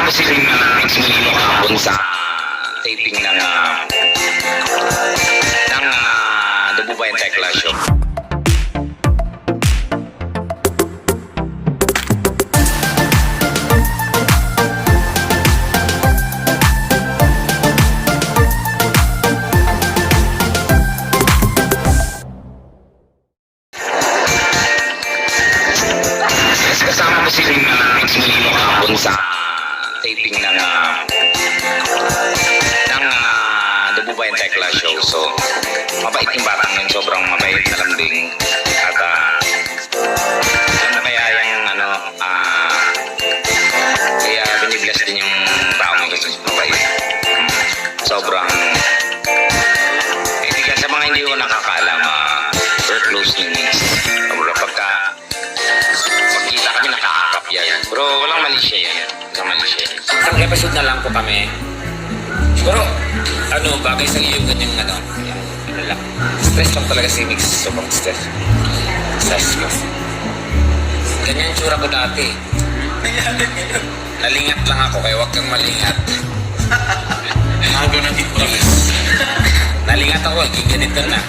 kasama si Ring na nagsimuli kahapon sa taping ng Dabubayan Tekla Show. Kasama mo si Ring na nagsimuli kahapon sa taping ng Dabubayan Tekla Show. So, mabait yung batang yun. Sobrang mabait na lambing. At, ano kaya yung, kaya binibless din yung taong yun kasi mabait. Sobrang, hindi sa mga hindi ko nakakaalam, we're close ninis. Pagka magkita kami, nakakakap yan. Bro, walang mali siya yan. Walang mali siya yan. Isang episode na lang po kami. Siguro, bagay sa iyo ganyang lang. Stress lang talaga si Mix. Sobrang stress. Stress ko. Ganyan tsura ko dati. Nalingat lang ako, kaya huwag kang malingat. Nago na din po. Nalingat ako, ganito na.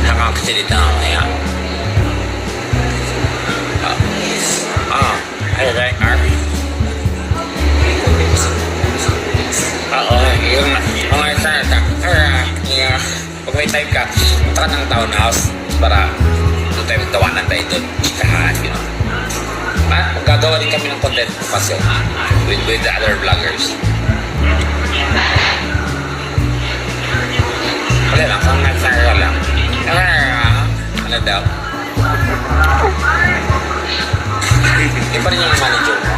Nakakasalita ako kaya. Ay, Army. Yung mga salita. Pag may time ka, punta ka ng townhouse para doon tayo magtawanan tayo doon. Chikahan, At gagawa din kami ng content kasi with the other vloggers. Wala lang, kung nagsara lang. Ano daw? Hindi pa rin yung manager mo.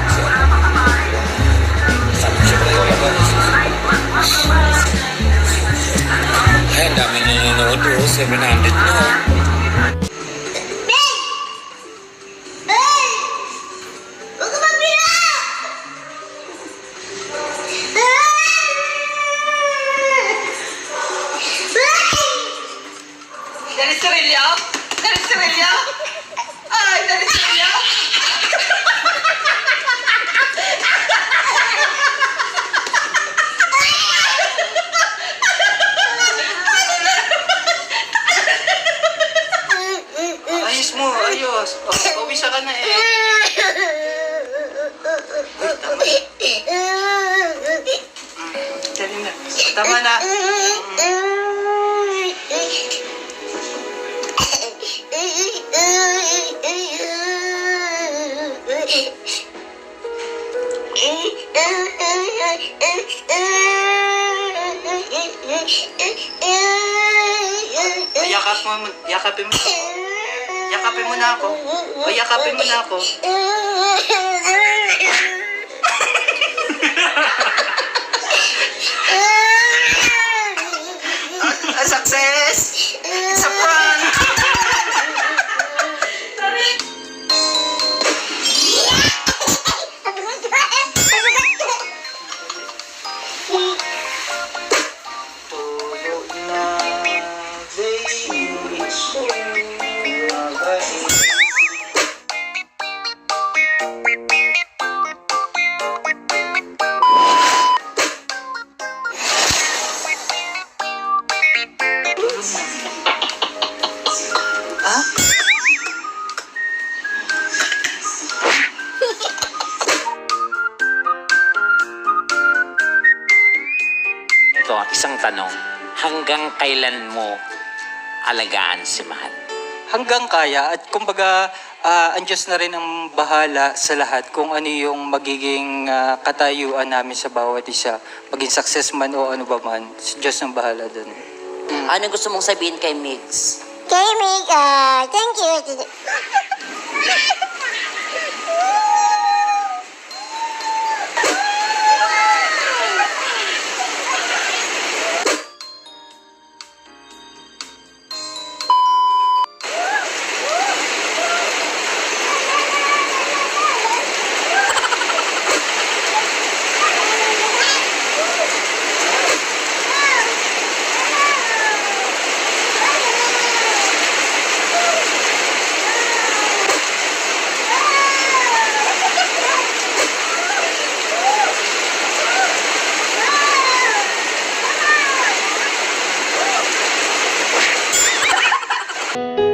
Sabi siya pa yung ay, ang dami na nanonood. 700 na. Dari Sirilya? Dari Sirilya? Ay, dari Sirilya? Ayos mo, ayos. Pawisa ka na eh. Ay, tama na. Dali na. Tama na. Yakapin mo. Yakapin mo na ako. O, yakapin mo na ako. A success! It's a prank! Ito, isang tanong. Hanggang kailan mo alagaan si Mahal? Hanggang kaya at kumbaga ang Diyos na rin ang bahala sa lahat kung ano yung magiging katayuan namin sa bawat isa. Maging success man o ano ba man, si Diyos ang bahala dun. Ano gusto mong sabihin kay Mix? Kay Mig, thank you. you.